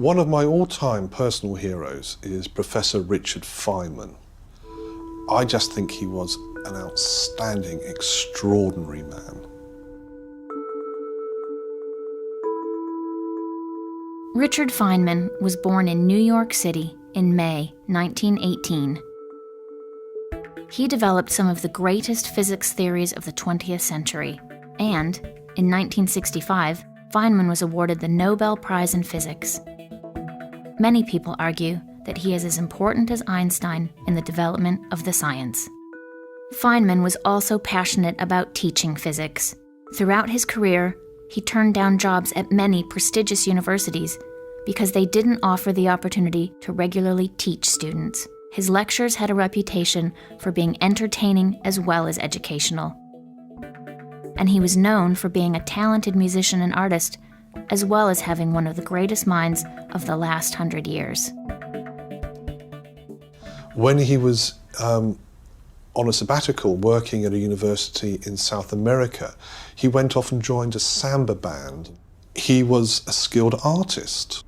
One of my all-time personal heroes is Professor Richard Feynman. I just think he was an outstanding, extraordinary man. Richard Feynman was born in New York City in May 1918. He developed some of the greatest physics theories of the 20th century, and in 1965, Feynman was awarded the Nobel Prize in Physics. Many people argue that he is as important as Einstein in the development of the science. Feynman was also passionate about teaching physics. Throughout his career, he turned down jobs at many prestigious universities because they didn't offer the opportunity to regularly teach students. His lectures had a reputation for being entertaining as well as educational. And he was known for being a talented musician and artist, as well as having one of the greatest minds of the last 100 years. When he was on a sabbatical working at a university in South America, he went off and joined a samba band. He was a skilled artist,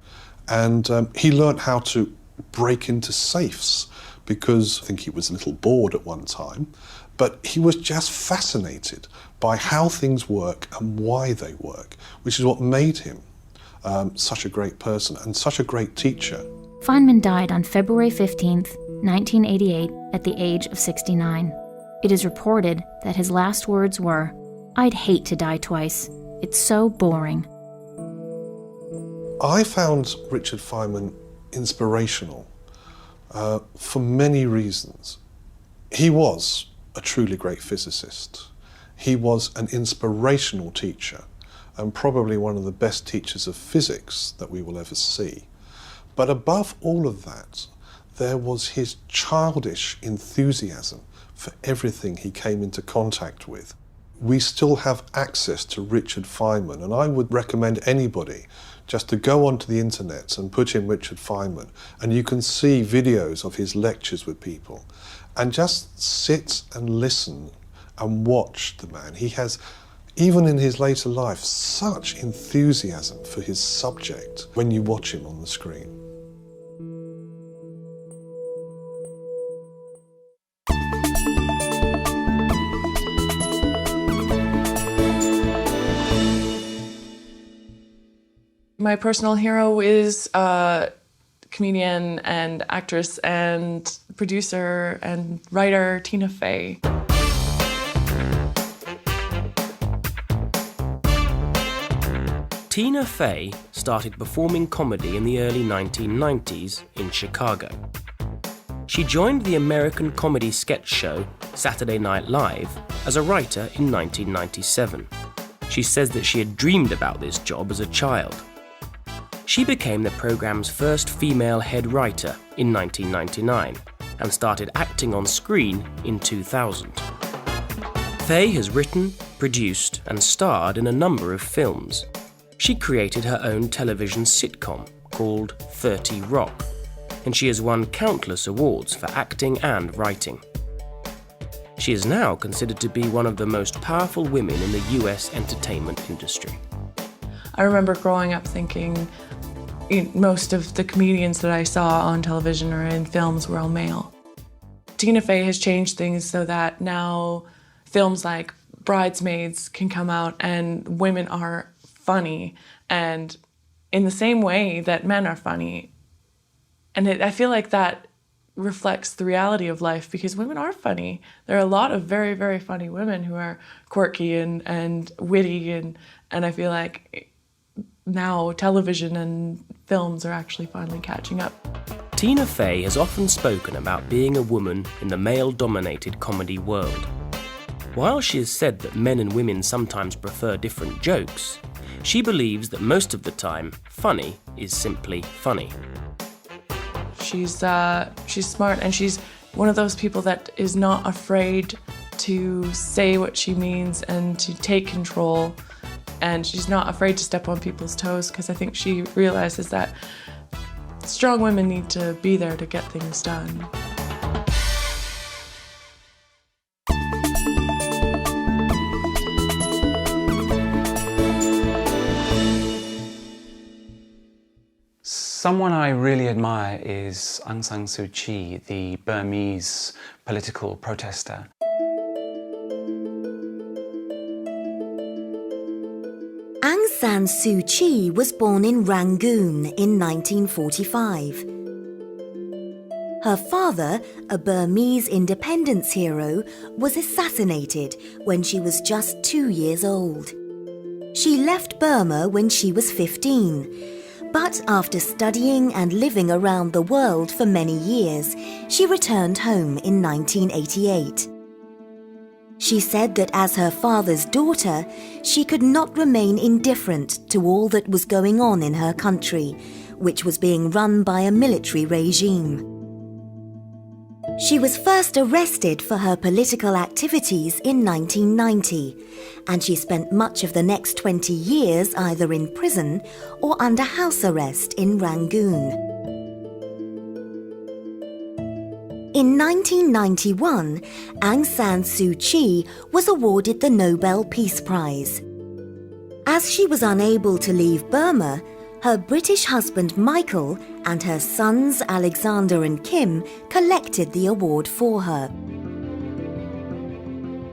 and he learnt how to break into safes, because I think he was a little bored at one time, but he was just fascinated by how things work and why they work, which is what made him such a great person and such a great teacher. Feynman died on February 15th, 1988, at the age of 69. It is reported that his last words were, "I'd hate to die twice. It's so boring." I found Richard Feynman inspirational for many reasons. He was a truly great physicist. He was an inspirational teacher and probably one of the best teachers of physics that we will ever see. But above all of that, there was his childish enthusiasm for everything he came into contact with. We still have access to Richard Feynman, and I would recommend anybody just to go onto the internet and put in Richard Feynman, and you can see videos of his lectures with people, and just sit and listen and watch the man. He has, even in his later life, such enthusiasm for his subject when you watch him on the screen. My personal hero is a comedian and actress and producer and writer Tina Fey. Tina Fey started performing comedy in the early 1990s in Chicago. She joined the American comedy sketch show Saturday Night Live as a writer in 1997. She says that she had dreamed about this job as a child. She became the program's first female head writer in 1999 and started acting on screen in 2000. Fey has written, produced and starred in a number of films. She created her own television sitcom called 30 Rock, and she has won countless awards for acting and writing. She is now considered to be one of the most powerful women in the US entertainment industry. I remember growing up thinking most of the comedians that I saw on television or in films were all male. Tina Fey has changed things so that now films like Bridesmaids can come out and women are funny, and in the same way that men are funny. And I feel like that reflects the reality of life, because women are funny. There are a lot of very, very funny women who are quirky and witty, and I feel like now television and films are actually finally catching up. Tina Fey has often spoken about being a woman in the male-dominated comedy world. While she has said that men and women sometimes prefer different jokes, she believes that most of the time, funny is simply funny. She's smart, and she's one of those people that is not afraid to say what she means and to take control. And she's not afraid to step on people's toes, because I think she realizes that strong women need to be there to get things done. Someone I really admire is Aung San Suu Kyi, the Burmese political protester. Aung San Suu Kyi was born in Rangoon in 1945. Her father, a Burmese independence hero, was assassinated when she was just 2 years old. She left Burma when she was 15, but after studying and living around the world for many years, she returned home in 1988. She said that as her father's daughter, she could not remain indifferent to all that was going on in her country, which was being run by a military regime. She was first arrested for her political activities in 1990, and she spent much of the next 20 years either in prison or under house arrest in Rangoon. In 1991, Aung San Suu Kyi was awarded the Nobel Peace Prize. As she was unable to leave Burma, her British husband Michael and her sons Alexander and Kim collected the award for her.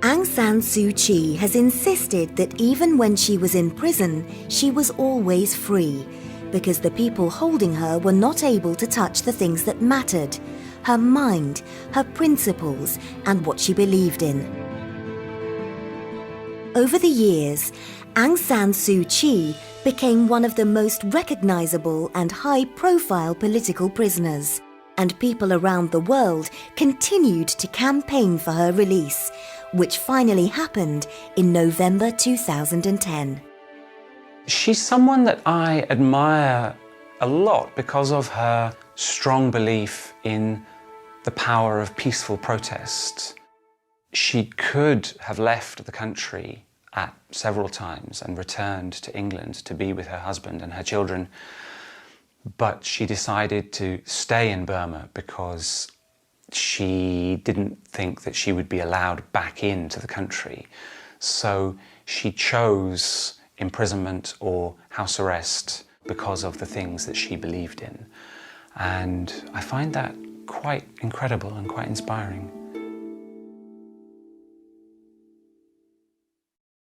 Aung San Suu Kyi has insisted that even when she was in prison, she was always free, because the people holding her were not able to touch the things that mattered: her mind, her principles, and what she believed in. Over the years, Aung San Suu Kyi became one of the most recognizable and high-profile political prisoners, and people around the world continued to campaign for her release, which finally happened in November 2010. She's someone that I admire a lot because of her strong belief in the power of peaceful protest. She could have left the country at several times and returned to England to be with her husband and her children, but she decided to stay in Burma because she didn't think that she would be allowed back into the country. So she chose imprisonment or house arrest because of the things that she believed in. And I find that quite incredible and quite inspiring.